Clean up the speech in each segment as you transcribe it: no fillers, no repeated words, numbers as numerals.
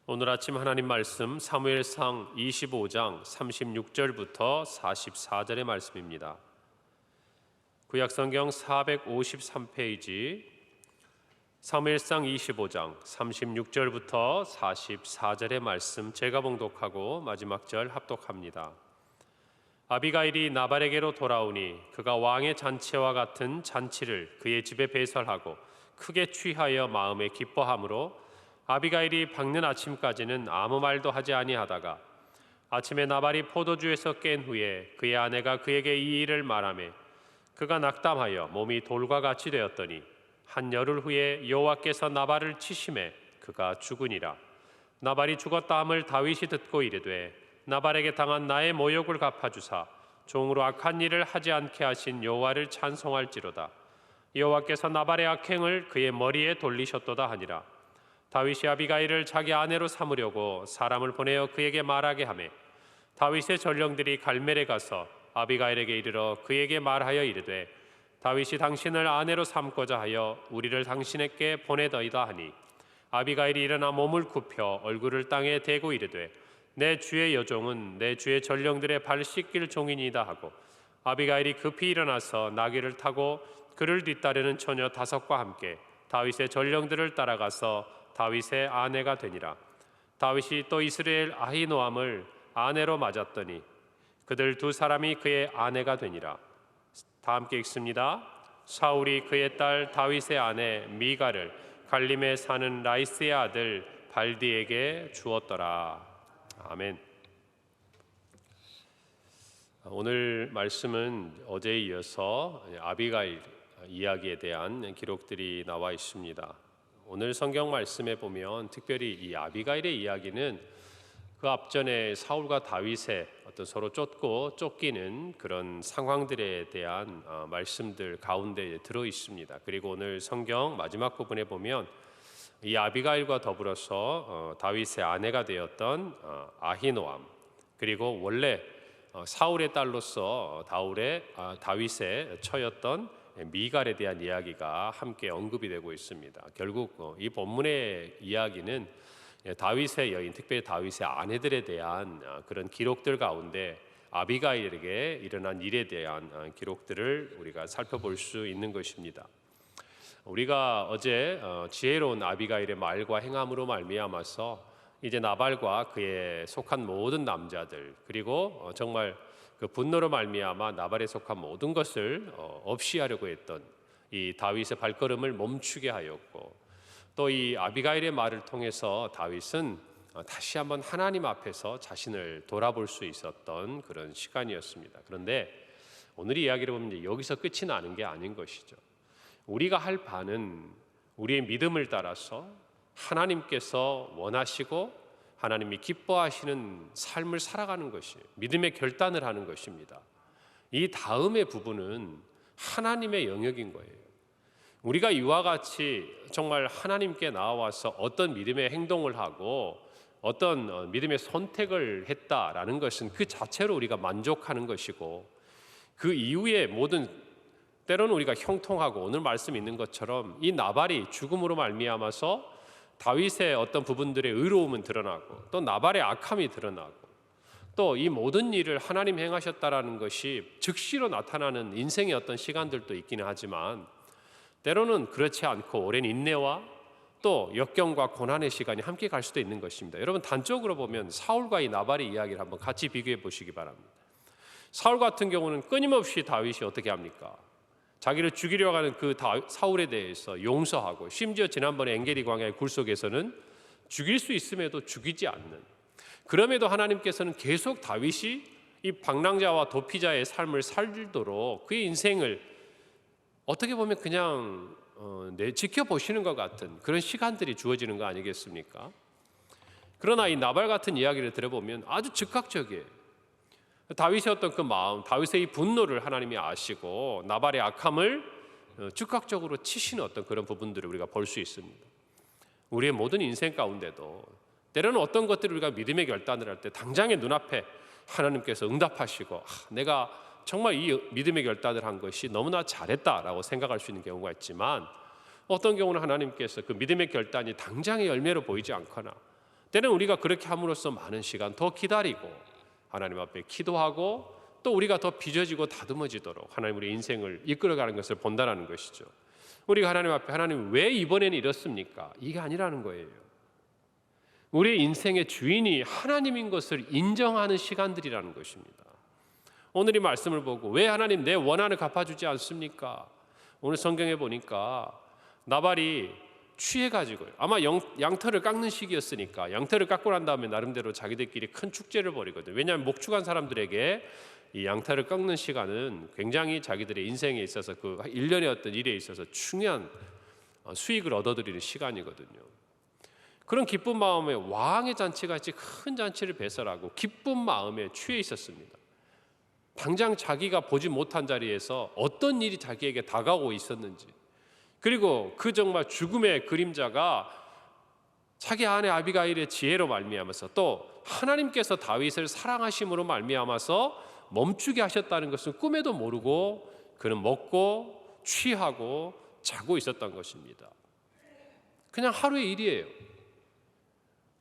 오늘 아침 하나님 말씀 사무엘상 25장 36절부터 44절의 말씀입니다. 구약성경 453페이지 사무엘상 25장 36절부터 44절의 말씀 제가 봉독하고 마지막 절 합독합니다. 아비가일이 나발에게로 돌아오니 그가 왕의 잔치와 같은 잔치를 그의 집에 배설하고 크게 취하여 마음에 기뻐하므로 아비가일이 밝는 아침까지는 아무 말도 하지 아니하다가 아침에 나발이 포도주에서 깬 후에 그의 아내가 그에게 이 일을 말하매 그가 낙담하여 몸이 돌과 같이 되었더니 한 열흘 후에 여호와께서 나발을 치심해 그가 죽으니라. 나발이 죽었다 함을 다윗이 듣고 이르되 나발에게 당한 나의 모욕을 갚아주사 종으로 악한 일을 하지 않게 하신 여호와를 찬송할지로다. 여호와께서 나발의 악행을 그의 머리에 돌리셨도다 하니라. 다윗이 아비가일을 자기 아내로 삼으려고 사람을 보내어 그에게 말하게 하매 다윗의 전령들이 갈멜에 가서 아비가일에게 이르러 그에게 말하여 이르되 다윗이 당신을 아내로 삼고자 하여 우리를 당신에게 보내더이다 하니 아비가일이 일어나 몸을 굽혀 얼굴을 땅에 대고 이르되 내 주의 여종은 내 주의 전령들의 발 씻길 종이니이다 하고 아비가일이 급히 일어나서 나귀를 타고 그를 뒤따르는 처녀 5과 함께 다윗의 전령들을 따라가서 다윗의 아내가 되니라. 다윗이 또 이스라엘 아히노암을 아내로 맞았더니 그들 두 사람이 그의 아내가 되니라. 다 함께 읽습니다. 사울이 그의 딸 다윗의 아내 미갈을 갈림에 사는 라이스의 아들 발디에게 주었더라. 아멘. 오늘 말씀은 어제에 이어서 아비가일 이야기에 대한 기록들이 나와 있습니다. 오늘 성경 말씀에 보면 특별히 이 아비가일의 이야기는 그 앞전에 사울과 다윗의 어떤 서로 쫓고 쫓기는 그런 상황들에 대한 말씀들 가운데 들어 있습니다. 그리고 오늘 성경 마지막 부분에 보면 이 아비가일과 더불어서 다윗의 아내가 되었던 아히노암, 그리고 원래 사울의 딸로서 다윗의 처였던 미갈에 대한 이야기가 함께 언급이 되고 있습니다. 결국 이 본문의 이야기는 다윗의 여인, 특별히 다윗의 아내들에 대한 그런 기록들 가운데 아비가일에게 일어난 일에 대한 기록들을 우리가 살펴볼 수 있는 것입니다. 우리가 어제 지혜로운 아비가일의 말과 행함으로 말미암아서 이제 나발과 그에 속한 모든 남자들, 그리고 정말 그 분노로 말미암아 나발에 속한 모든 것을 없이 하려고 했던 이 다윗의 발걸음을 멈추게 하였고, 또 이 아비가일의 말을 통해서 다윗은 다시 한번 하나님 앞에서 자신을 돌아볼 수 있었던 그런 시간이었습니다. 그런데 오늘 이야기를 보면 여기서 끝이 나는 게 아닌 것이죠. 우리가 할 바는 우리의 믿음을 따라서 하나님께서 원하시고 하나님이 기뻐하시는 삶을 살아가는 것이 믿음의 결단을 하는 것입니다. 이 다음의 부분은 하나님의 영역인 거예요. 우리가 이와 같이 정말 하나님께 나와서 어떤 믿음의 행동을 하고 어떤 믿음의 선택을 했다라는 것은 그 자체로 우리가 만족하는 것이고, 그 이후에 모든 때로는 우리가 형통하고 오늘 말씀 있는 것처럼 이 나발이 죽음으로 말미암아서 다윗의 어떤 부분들의 의로움은 드러나고 또 나발의 악함이 드러나고 또 이 모든 일을 하나님 행하셨다라는 것이 즉시로 나타나는 인생의 어떤 시간들도 있기는 하지만 때로는 그렇지 않고 오랜 인내와 또 역경과 고난의 시간이 함께 갈 수도 있는 것입니다. 여러분, 단적으로 보면 사울과 이 나발의 이야기를 한번 같이 비교해 보시기 바랍니다. 사울 같은 경우는 끊임없이 다윗이 어떻게 합니까? 자기를 죽이려고 하는 그 사울에 대해서 용서하고, 심지어 지난번에 엔게디 광야의 굴속에서는 죽일 수 있음에도 죽이지 않는, 그럼에도 하나님께서는 계속 다윗이 이 방랑자와 도피자의 삶을 살도록 그의 인생을 어떻게 보면 그냥 지켜보시는 것 같은 그런 시간들이 주어지는 거 아니겠습니까? 그러나 이 나발 같은 이야기를 들어보면 아주 즉각적이에요. 다윗의 어떤 그 마음, 다윗의 이 분노를 하나님이 아시고 나발의 악함을 즉각적으로 치시는 어떤 그런 부분들을 우리가 볼 수 있습니다. 우리의 모든 인생 가운데도 때로는 어떤 것들을 우리가 믿음의 결단을 할 때 당장의 눈앞에 하나님께서 응답하시고 내가 정말 이 믿음의 결단을 한 것이 너무나 잘했다라고 생각할 수 있는 경우가 있지만, 어떤 경우는 하나님께서 그 믿음의 결단이 당장의 열매로 보이지 않거나 때는 우리가 그렇게 함으로써 많은 시간 더 기다리고 하나님 앞에 기도하고 또 우리가 더 빚어지고 다듬어지도록 하나님 우리 인생을 이끌어가는 것을 본다는 것이죠. 우리가 하나님 앞에 하나님 왜 이번에는 이렇습니까? 이게 아니라는 거예요. 우리의 인생의 주인이 하나님인 것을 인정하는 시간들이라는 것입니다. 오늘 이 말씀을 보고 왜 하나님 내 원한을 갚아주지 않습니까? 오늘 성경에 보니까 나발이 취해가지고요. 아마 양털을 깎는 시기였으니까 양털을 깎고 난 다음에 나름대로 자기들끼리 큰 축제를 벌이거든요. 왜냐하면 목축한 사람들에게 이 양털을 깎는 시간은 굉장히 자기들의 인생에 있어서 그 1년의 어떤 일에 있어서 중요한 수익을 얻어들이는 시간이거든요. 그런 기쁜 마음에 왕의 잔치같이 큰 잔치를 배설하고 기쁜 마음에 취해 있었습니다. 당장 자기가 보지 못한 자리에서 어떤 일이 자기에게 다가오고 있었는지, 그리고 그 정말 죽음의 그림자가 자기 아내 아비가일의 지혜로 말미암아서 또 하나님께서 다윗을 사랑하심으로 말미암아서 멈추게 하셨다는 것은 꿈에도 모르고 그는 먹고 취하고 자고 있었던 것입니다. 그냥 하루의 일이에요.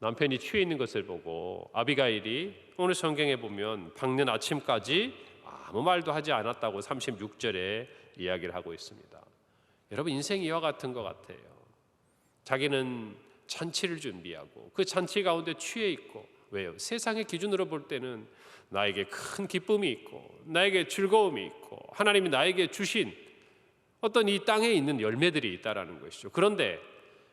남편이 취해 있는 것을 보고 아비가일이 오늘 성경에 보면 밝는 아침까지 아무 말도 하지 않았다고 36절에 이야기를 하고 있습니다. 여러분, 인생이 이와 같은 것 같아요. 자기는 잔치를 준비하고 그 잔치 가운데 취해 있고, 왜요? 세상의 기준으로 볼 때는 나에게 큰 기쁨이 있고 나에게 즐거움이 있고 하나님이 나에게 주신 어떤 이 땅에 있는 열매들이 있다라는 것이죠. 그런데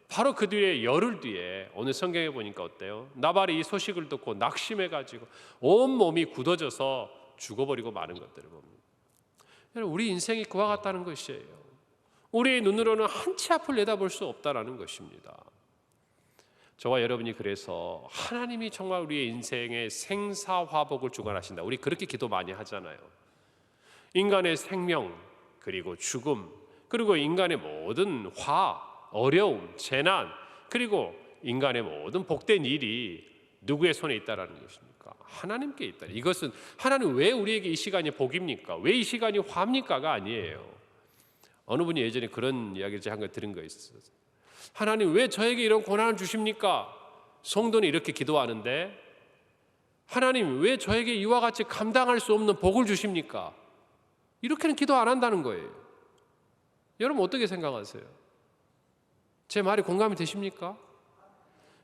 바로 그 뒤에 열흘 뒤에 오늘 성경에 보니까 어때요? 나발이 이 소식을 듣고 낙심해가지고 온몸이 굳어져서 죽어버리고 마는 것들을 봅니다. 여러분, 우리 인생이 그와 같다는 것이에요. 우리의 눈으로는 한 치 앞을 내다볼 수 없다라는 것입니다. 저와 여러분이 그래서 하나님이 정말 우리의 인생의 생사화복을 주관하신다, 우리 그렇게 기도 많이 하잖아요. 인간의 생명, 그리고 죽음, 그리고 인간의 모든 어려움, 재난, 그리고 인간의 모든 복된 일이 누구의 손에 있다라는 것입니까? 하나님께 있다. 이것은 하나님 왜 우리에게 이 시간이 복입니까? 왜 이 시간이 화입니까가 아니에요. 어느 분이 예전에 그런 이야기를 한 거 들은 거 있어요. 하나님 왜 저에게 이런 고난을 주십니까? 성도는 이렇게 기도하는데 하나님 왜 저에게 이와 같이 감당할 수 없는 복을 주십니까? 이렇게는 기도 안 한다는 거예요. 여러분 어떻게 생각하세요? 제 말이 공감이 되십니까?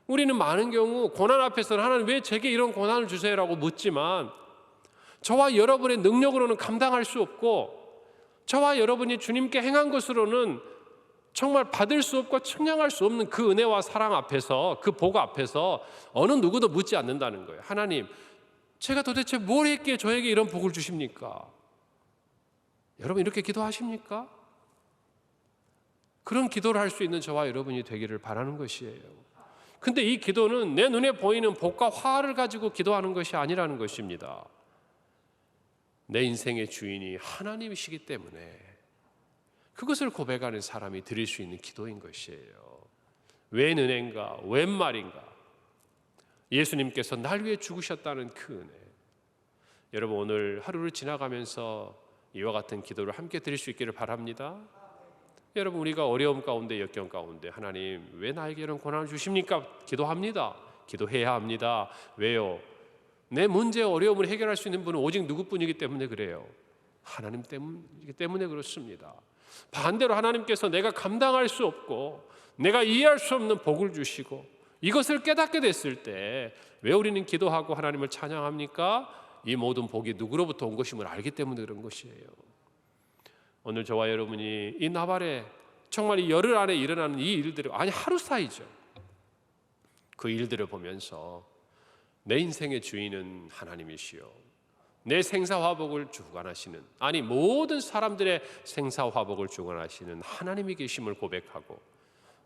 우리는 많은 경우 고난 앞에서는 하나님 왜 제게 이런 고난을 주세요라고 묻지만 저와 여러분의 능력으로는 감당할 수 없고 저와 여러분이 주님께 행한 것으로는 정말 받을 수 없고 측량할 수 없는 그 은혜와 사랑 앞에서, 그 복 앞에서 어느 누구도 묻지 않는다는 거예요. 하나님, 제가 도대체 뭘 했기에 저에게 이런 복을 주십니까? 여러분 이렇게 기도하십니까? 그런 기도를 할 수 있는 저와 여러분이 되기를 바라는 것이에요. 근데 이 기도는 내 눈에 보이는 복과 화를 가지고 기도하는 것이 아니라는 것입니다. 내 인생의 주인이 하나님이시기 때문에 그것을 고백하는 사람이 드릴 수 있는 기도인 것이에요. 웬 은혜인가, 웬 말인가. 예수님께서 날 위해 죽으셨다는 그 은혜. 여러분 오늘 하루를 지나가면서 이와 같은 기도를 함께 드릴 수 있기를 바랍니다. 여러분 우리가 어려움 가운데, 역경 가운데 하나님 왜 나에게 이런 고난을 주십니까? 기도합니다. 기도해야 합니다. 왜요? 내 문제, 어려움을 해결할 수 있는 분은 오직 누구뿐이기 때문에 그래요. 하나님 때문이기 때문에 그렇습니다. 반대로 하나님께서 내가 감당할 수 없고 내가 이해할 수 없는 복을 주시고 이것을 깨닫게 됐을 때 왜 우리는 기도하고 하나님을 찬양합니까? 이 모든 복이 누구로부터 온 것임을 알기 때문에 그런 것이에요. 오늘 저와 여러분이 이 나발에 정말 이 열흘 안에 일어나는 이 일들을, 아니 하루 사이죠, 그 일들을 보면서 내 인생의 주인은 하나님이시요 내 생사화복을 주관하시는, 아니 모든 사람들의 생사화복을 주관하시는 하나님이 계심을 고백하고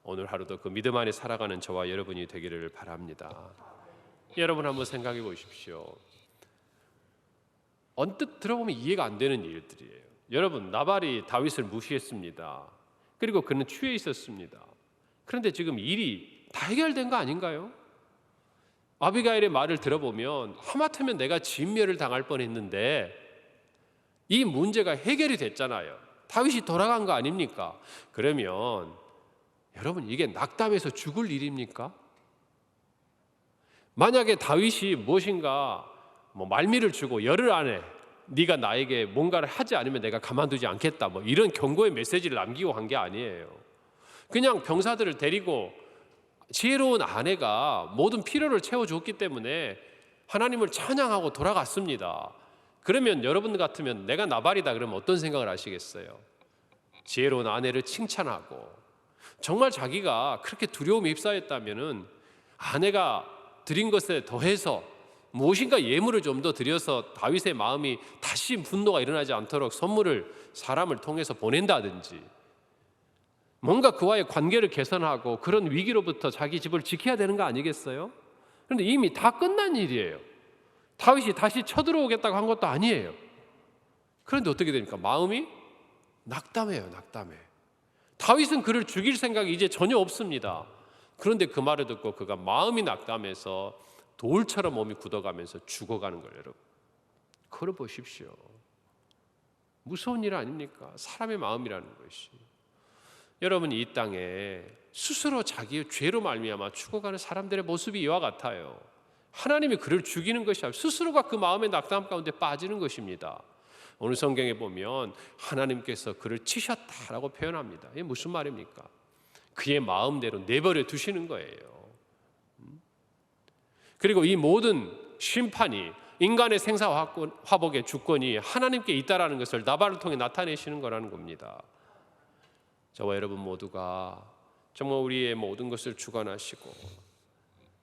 오늘 하루도 그 믿음 안에 살아가는 저와 여러분이 되기를 바랍니다. 여러분 한번 생각해 보십시오. 언뜻 들어보면 이해가 안 되는 일들이에요. 여러분 나발이 다윗을 무시했습니다. 그리고 그는 취해 있었습니다. 그런데 지금 일이 다 해결된 거 아닌가요? 아비가일의 말을 들어보면 하마터면 내가 진멸을 당할 뻔했는데 이 문제가 해결이 됐잖아요. 다윗이 돌아간 거 아닙니까? 그러면 여러분 이게 낙담해서 죽을 일입니까? 만약에 다윗이 무엇인가 말미를 주고 열흘 안에 네가 나에게 뭔가를 하지 않으면 내가 가만두지 않겠다, 이런 경고의 메시지를 남기고 한 게 아니에요. 그냥 병사들을 데리고 지혜로운 아내가 모든 필요를 채워줬기 때문에 하나님을 찬양하고 돌아갔습니다. 그러면 여러분 같으면 내가 나발이다 그러면 어떤 생각을 하시겠어요? 지혜로운 아내를 칭찬하고, 정말 자기가 그렇게 두려움에 휩싸였다면은 아내가 드린 것에 더해서 무엇인가 예물을 좀 더 드려서 다윗의 마음이 다시 분노가 일어나지 않도록 선물을 사람을 통해서 보낸다든지, 뭔가 그와의 관계를 개선하고 그런 위기로부터 자기 집을 지켜야 되는 거 아니겠어요? 그런데 이미 다 끝난 일이에요. 다윗이 다시 쳐들어오겠다고 한 것도 아니에요. 그런데 어떻게 됩니까? 마음이 낙담해요. 낙담해. 다윗은 그를 죽일 생각이 이제 전혀 없습니다. 그런데 그 말을 듣고 그가 마음이 낙담해서 돌처럼 몸이 굳어가면서 죽어가는 거예요. 여러분, 그걸 보십시오. 무서운 일 아닙니까? 사람의 마음이라는 것이. 여러분, 이 땅에 스스로 자기의 죄로 말미암아 죽어가는 사람들의 모습이 이와 같아요. 하나님이 그를 죽이는 것이 아니라 스스로가 그 마음의 낙담 가운데 빠지는 것입니다. 오늘 성경에 보면 하나님께서 그를 치셨다라고 표현합니다. 이게 무슨 말입니까? 그의 마음대로 내버려 두시는 거예요. 그리고 이 모든 심판이, 인간의 생사화복의 주권이 하나님께 있다라는 것을 나발을 통해 나타내시는 거라는 겁니다. 저와 여러분 모두가 정말 우리의 모든 것을 주관하시고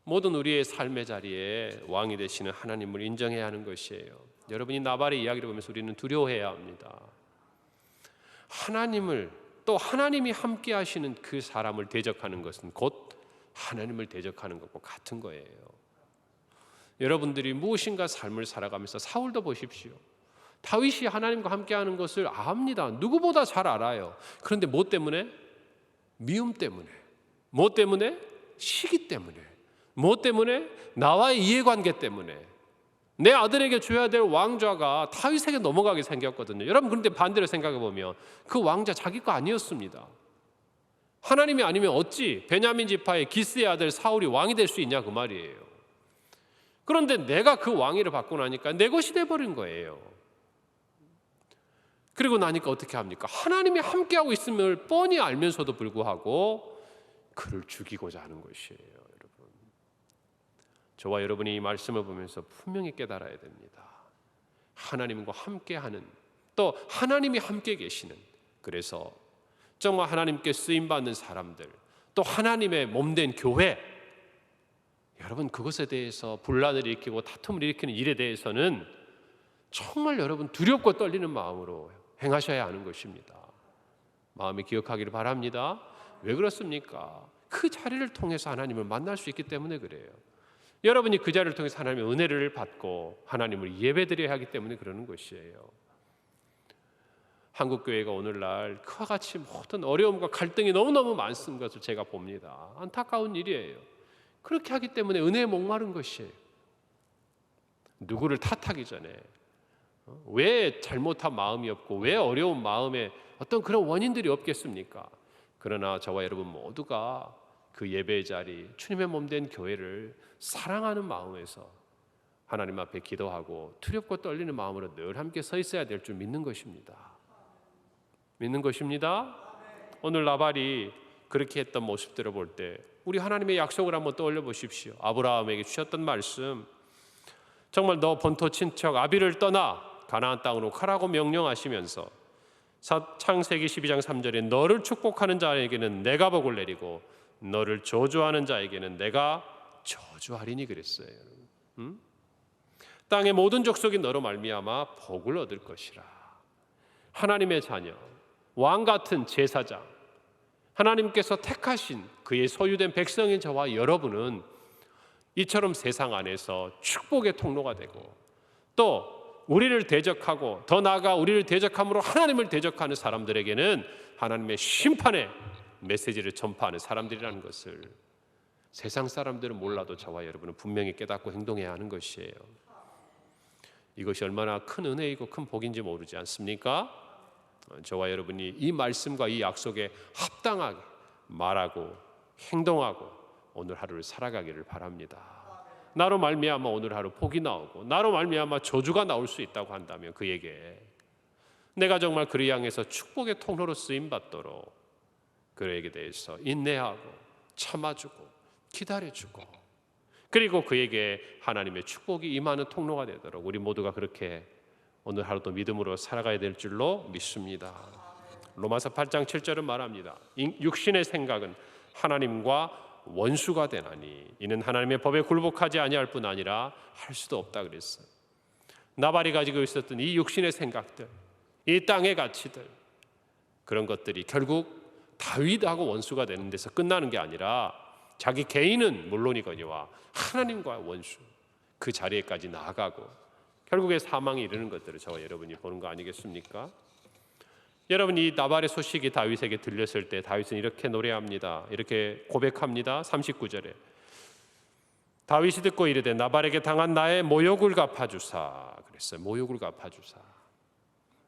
모든 우리의 삶의 자리에 왕이 되시는 하나님을 인정해야 하는 것이에요. 여러분이 나발의 이야기를 보면서 우리는 두려워해야 합니다. 하나님을, 또 하나님이 함께 하시는 그 사람을 대적하는 것은 곧 하나님을 대적하는 것과 같은 거예요. 여러분들이 무엇인가 삶을 살아가면서 사울도 보십시오. 다윗이 하나님과 함께하는 것을 압니다. 누구보다 잘 알아요. 그런데 뭐 때문에? 미움 때문에. 뭐 때문에? 시기 때문에. 뭐 때문에? 나와의 이해관계 때문에. 내 아들에게 줘야 될 왕좌가 다윗에게 넘어가게 생겼거든요. 여러분, 그런데 반대로 생각해 보면 그 왕좌 자기 거 아니었습니다. 하나님이 아니면 어찌 베냐민 지파의 기스의 아들 사울이 왕이 될 수 있냐 그 말이에요. 그런데 내가 그 왕위를 받고 나니까 내 것이 돼버린 거예요. 그리고 나니까 어떻게 합니까? 하나님이 함께하고 있음을 뻔히 알면서도 불구하고 그를 죽이고자 하는 것이에요. 여러분, 저와 여러분이 이 말씀을 보면서 분명히 깨달아야 됩니다. 하나님과 함께하는, 또 하나님이 함께 계시는, 그래서 정말 하나님께 쓰임받는 사람들, 또 하나님의 몸된 교회, 여러분 그것에 대해서 분란을 일으키고 다툼을 일으키는 일에 대해서는 정말 여러분 두렵고 떨리는 마음으로 행하셔야 하는 것입니다. 마음에 기억하기를 바랍니다. 왜 그렇습니까? 그 자리를 통해서 하나님을 만날 수 있기 때문에 그래요. 여러분이 그 자리를 통해서 하나님의 은혜를 받고 하나님을 예배드려야 하기 때문에 그러는 것이에요. 한국교회가 오늘날 그와 같이 모든 어려움과 갈등이 너무너무 많은 것을 제가 봅니다. 안타까운 일이에요. 그렇게 하기 때문에 은혜에 목마른 것이에요. 누구를 탓하기 전에 왜 잘못한 마음이 없고 왜 어려운 마음에 어떤 그런 원인들이 없겠습니까? 그러나 저와 여러분 모두가 그 예배의 자리, 주님의 몸된 교회를 사랑하는 마음에서 하나님 앞에 기도하고 두렵고 떨리는 마음으로 늘 함께 서 있어야 될 줄 믿는 것입니다. 믿는 것입니다. 오늘 나발이 그렇게 했던 모습들을 볼 때 우리 하나님의 약속을 한번 떠올려 보십시오. 아브라함에게 주셨던 말씀, 정말 너 본토 친척 아비를 떠나 가나안 땅으로 가라고 명령하시면서 창세기 12장 3절에 너를 축복하는 자에게는 내가 복을 내리고 너를 저주하는 자에게는 내가 저주하리니 그랬어요. 땅의 모든 족속이 너로 말미암아 복을 얻을 것이라. 하나님의 자녀, 왕 같은 제사장, 하나님께서 택하신 그의 소유된 백성인 저와 여러분은 이처럼 세상 안에서 축복의 통로가 되고, 또 우리를 대적하고 더 나아가 우리를 대적함으로 하나님을 대적하는 사람들에게는 하나님의 심판의 메시지를 전파하는 사람들이라는 것을 세상 사람들은 몰라도 저와 여러분은 분명히 깨닫고 행동해야 하는 것이에요. 이것이 얼마나 큰 은혜이고 큰 복인지 모르지 않습니까? 저와 여러분이 이 말씀과 이 약속에 합당하게 말하고 행동하고 오늘 하루를 살아가기를 바랍니다. 나로 말미암아 오늘 하루 복이 나오고 나로 말미암아 저주가 나올 수 있다고 한다면 그에게 내가 정말 그를 향해서 축복의 통로로 쓰임받도록 그에게 대해서 인내하고 참아주고 기다려주고 그리고 그에게 하나님의 축복이 임하는 통로가 되도록 우리 모두가 그렇게 오늘 하루도 믿음으로 살아가야 될 줄로 믿습니다. 로마서 8장 7절은 말합니다. 육신의 생각은 하나님과 원수가 되나니 이는 하나님의 법에 굴복하지 아니할 뿐 아니라 할 수도 없다 그랬어요. 나발이 가지고 있었던 이 육신의 생각들, 이 땅의 가치들, 그런 것들이 결국 다윗하고 원수가 되는 데서 끝나는 게 아니라 자기 개인은 물론이거니와 하나님과 원수 그 자리에까지 나아가고 결국에 사망에 이르는 것들을 저와 여러분이 보는 거 아니겠습니까? 여러분, 이 나발의 소식이 다윗에게 들렸을 때 다윗은 이렇게 노래합니다. 이렇게 고백합니다. 39절에 다윗이 듣고 이르되 나발에게 당한 나의 모욕을 갚아주사 그랬어요. 모욕을 갚아주사.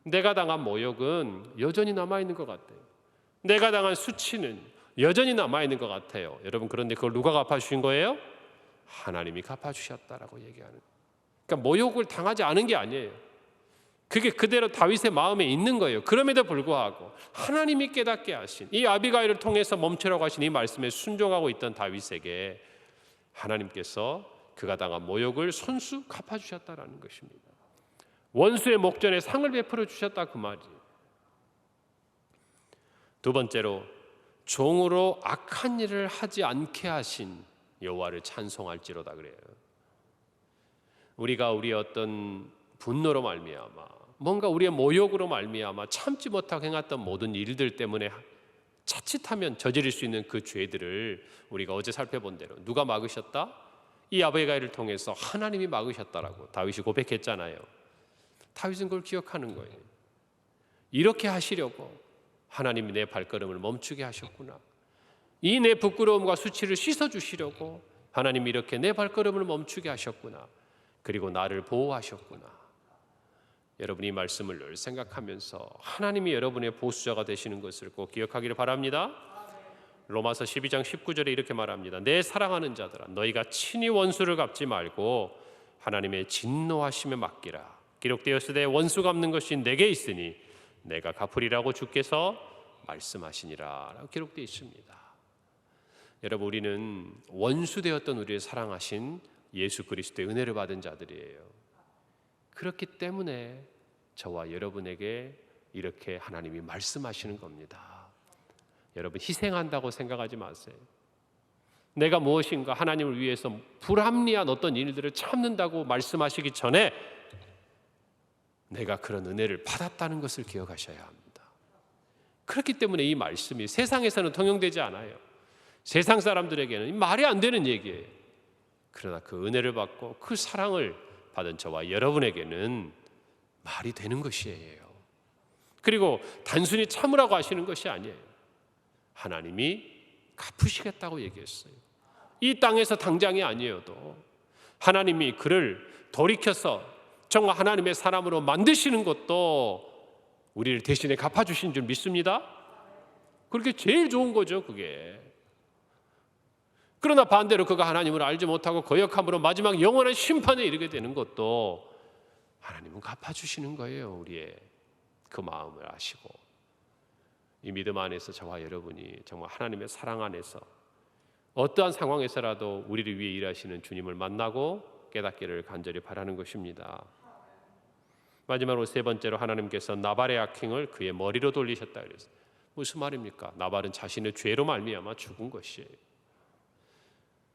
내가 당한 모욕은 여전히 남아있는 것 같아요. 내가 당한 수치는 여전히 남아있는 것 같아요. 여러분, 그런데 그걸 누가 갚아주신 거예요? 하나님이 갚아주셨다라고 얘기하는. 그러니까 모욕을 당하지 않은 게 아니에요. 그게 그대로 다윗의 마음에 있는 거예요. 그럼에도 불구하고 하나님이 깨닫게 하신 이 아비가일을 통해서 멈추라고 하신 이 말씀에 순종하고 있던 다윗에게 하나님께서 그가 당한 모욕을 손수 갚아주셨다라는 것입니다. 원수의 목전에 상을 베풀어 주셨다 그 말이에요. 두 번째로 종으로 악한 일을 하지 않게 하신 여호와를 찬송할지로다 그래요. 우리가 우리의 어떤 분노로 말미암아 뭔가 우리의 모욕으로 말미암아 참지 못하고 행했던 모든 일들 때문에 자칫하면 저지를 수 있는 그 죄들을 우리가 어제 살펴본 대로 누가 막으셨다? 이 아비가일을 통해서 하나님이 막으셨다라고 다윗이 고백했잖아요. 다윗은 그걸 기억하는 거예요. 이렇게 하시려고 하나님이 내 발걸음을 멈추게 하셨구나. 이 내 부끄러움과 수치를 씻어주시려고 하나님이 이렇게 내 발걸음을 멈추게 하셨구나. 그리고 나를 보호하셨구나. 여러분이 이 말씀을 늘 생각하면서 하나님이 여러분의 보수자가 되시는 것을 꼭 기억하기를 바랍니다. 로마서 12장 19절에 이렇게 말합니다. 내 사랑하는 자들아 너희가 친히 원수를 갚지 말고 하나님의 진노하심에 맡기라. 기록되었으되 원수 갚는 것이 내게 있으니 내가 갚으리라고 주께서 말씀하시니라 라고 기록되어 있습니다. 여러분, 우리는 원수 되었던 우리를 사랑하신 예수 그리스도의 은혜를 받은 자들이에요. 그렇기 때문에 저와 여러분에게 이렇게 하나님이 말씀하시는 겁니다. 여러분, 희생한다고 생각하지 마세요. 내가 무엇인가 하나님을 위해서 불합리한 어떤 일들을 참는다고 말씀하시기 전에 내가 그런 은혜를 받았다는 것을 기억하셔야 합니다. 그렇기 때문에 이 말씀이 세상에서는 통용되지 않아요. 세상 사람들에게는 말이 안 되는 얘기예요. 그러나 그 은혜를 받고 그 사랑을 받은 저와 여러분에게는 말이 되는 것이에요. 그리고 단순히 참으라고 하시는 것이 아니에요. 하나님이 갚으시겠다고 얘기했어요. 이 땅에서 당장이 아니어도 하나님이 그를 돌이켜서 정말 하나님의 사람으로 만드시는 것도 우리를 대신에 갚아주신 줄 믿습니다. 그렇게 제일 좋은 거죠, 그게. 그러나 반대로 그가 하나님을 알지 못하고 거역함으로 마지막 영원한 심판에 이르게 되는 것도 하나님은 갚아주시는 거예요. 우리의 그 마음을 아시고 이 믿음 안에서 저와 여러분이 정말 하나님의 사랑 안에서 어떠한 상황에서라도 우리를 위해 일하시는 주님을 만나고 깨닫기를 간절히 바라는 것입니다. 마지막으로 세 번째로 하나님께서 나발의 악행을 그의 머리로 돌리셨다 그랬어요. 무슨 말입니까? 나발은 자신의 죄로 말미암아 죽은 것이에요.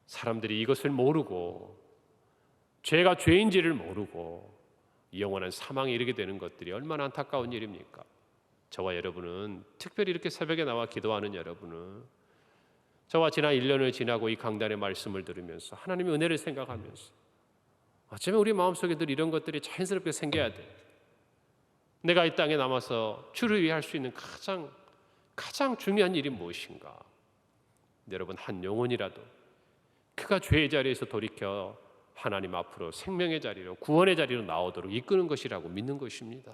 사람들이 이것을 모르고 죄가 죄인지를 모르고 영원한 사망에 이르게 되는 것들이 얼마나 안타까운 일입니까? 저와 여러분은 특별히 이렇게 새벽에 나와 기도하는 여러분은 저와 지난 1년을 지나고 이 강단의 말씀을 들으면서 하나님의 은혜를 생각하면서 어쩌면 우리 마음속에 늘 이런 것들이 자연스럽게 생겨야 돼. 내가 이 땅에 남아서 주를 위해 할 수 있는 가장 중요한 일이 무엇인가? 여러분, 한 영혼이라도 그가 죄의 자리에서 돌이켜 하나님 앞으로 생명의 자리로 구원의 자리로 나오도록 이끄는 것이라고 믿는 것입니다.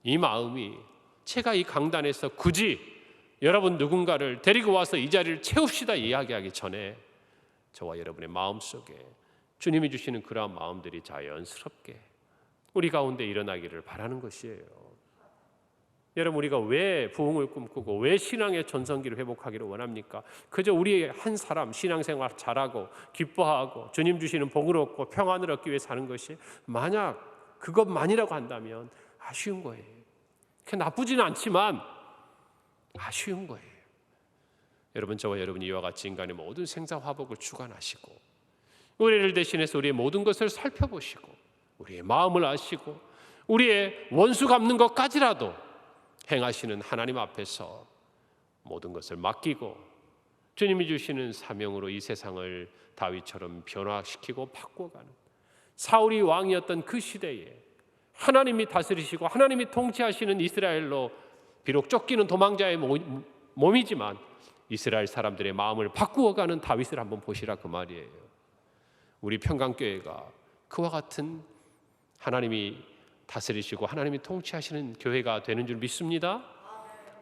이 마음이 제가 이 강단에서 굳이 여러분 누군가를 데리고 와서 이 자리를 채웁시다 이야기하기 전에 저와 여러분의 마음속에 주님이 주시는 그러한 마음들이 자연스럽게 우리 가운데 일어나기를 바라는 것이에요. 여러분, 우리가 왜 부흥을 꿈꾸고 왜 신앙의 전성기를 회복하기를 원합니까? 그저 우리의 한 사람 신앙생활 잘하고 기뻐하고 주님 주시는 복을 얻고 평안을 얻기 위해 사는 것이 만약 그것만이라고 한다면 아쉬운 거예요. 나쁘지는 않지만 아쉬운 거예요. 여러분, 저와 여러분이 이와 같이 인간의 모든 생사화복을 주관하시고 우리를 대신해서 우리의 모든 것을 살펴보시고 우리의 마음을 아시고 우리의 원수 갚는 것까지라도 행하시는 하나님 앞에서 모든 것을 맡기고 주님이 주시는 사명으로 이 세상을 다윗처럼 변화시키고 바꿔가는 사울이 왕이었던 그 시대에 하나님이 다스리시고 하나님이 통치하시는 이스라엘로 비록 쫓기는 도망자의 몸이지만 이스라엘 사람들의 마음을 바꾸어가는 다윗을 한번 보시라 그 말이에요. 우리 평강교회가 그와 같은 하나님이 다스리시고 하나님이 통치하시는 교회가 되는 줄 믿습니다.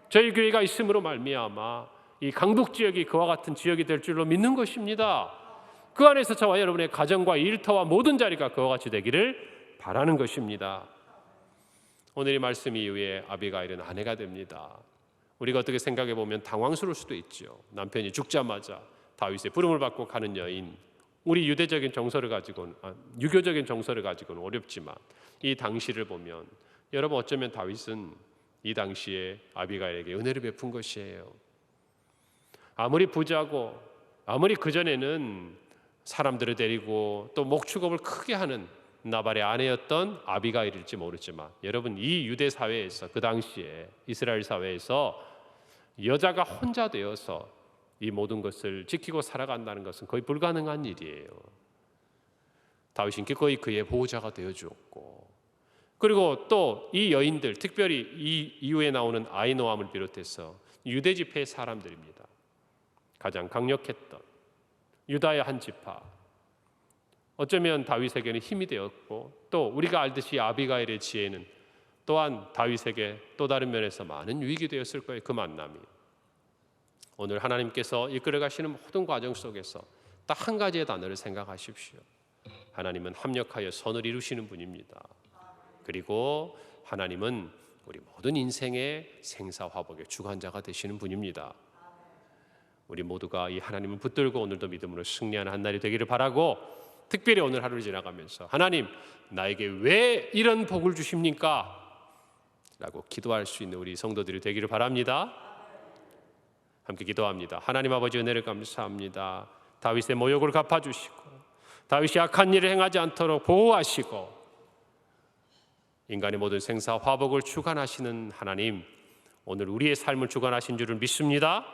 저희 교회가 있음으로 말미암아 이 강북 지역이 그와 같은 지역이 될 줄로 믿는 것입니다. 그 안에서 저와 여러분의 가정과 일터와 모든 자리가 그와 같이 되기를 바라는 것입니다. 오늘 이 말씀 이후에 아비가일은 아내가 됩니다. 우리가 어떻게 생각해 보면 당황스러울 수도 있죠. 남편이 죽자마자 다윗의 부름을 받고 가는 여인, 우리 유교적인 정서를 가지고는 어렵지만 이 당시를 보면 여러분 어쩌면 다윗은 이 당시에 아비가일에게 은혜를 베푼 것이에요. 아무리 부자고 아무리 그전에는 사람들을 데리고 또 목축업을 크게 하는 나발의 아내였던 아비가일일지 모르지만 여러분, 이 유대 사회에서 그 당시에 이스라엘 사회에서 여자가 혼자 되어서 이 모든 것을 지키고 살아간다는 것은 거의 불가능한 일이에요. 다윗은 기꺼이 그의 보호자가 되어주었고, 그리고 또 이 여인들, 특별히 이 이후에 나오는 아히노암을 비롯해서 유대 지파의 사람들입니다. 가장 강력했던 유다의 한 지파, 어쩌면 다윗에게는 힘이 되었고, 또 우리가 알듯이 아비가일의 지혜는 또한 다윗에게 또 다른 면에서 많은 유익이 되었을 거예요. 그 만남이. 오늘 하나님께서 이끌어 가시는 모든 과정 속에서 딱 한 가지의 단어를 생각하십시오. 하나님은 합력하여 선을 이루시는 분입니다. 그리고 하나님은 우리 모든 인생의 생사화복의 주관자가 되시는 분입니다. 우리 모두가 이 하나님을 붙들고 오늘도 믿음으로 승리하는 한 날이 되기를 바라고, 특별히 오늘 하루를 지나가면서 하나님, 나에게 왜 이런 복을 주십니까? 라고 기도할 수 있는 우리 성도들이 되기를 바랍니다. 함께 기도합니다. 하나님 아버지, 은혜를 감사합니다. 다윗의 모욕을 갚아주시고 다윗이 악한 일을 행하지 않도록 보호하시고 인간의 모든 생사 화복을 주관하시는 하나님, 오늘 우리의 삶을 주관하신 줄을 믿습니다.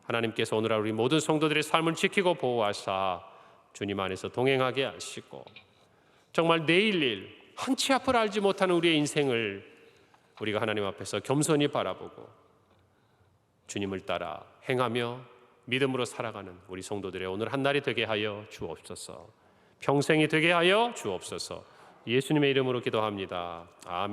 하나님께서 오늘 우리 모든 성도들의 삶을 지키고 보호하사 주님 안에서 동행하게 하시고, 정말 내일 일 한 치 앞을 알지 못하는 우리의 인생을 우리가 하나님 앞에서 겸손히 바라보고 주님을 따라 행하며 믿음으로 살아가는 우리 성도들의 오늘 한 날이 되게 하여 주옵소서. 평생이 되게 하여 주옵소서. 예수님의 이름으로 기도합니다. 아멘.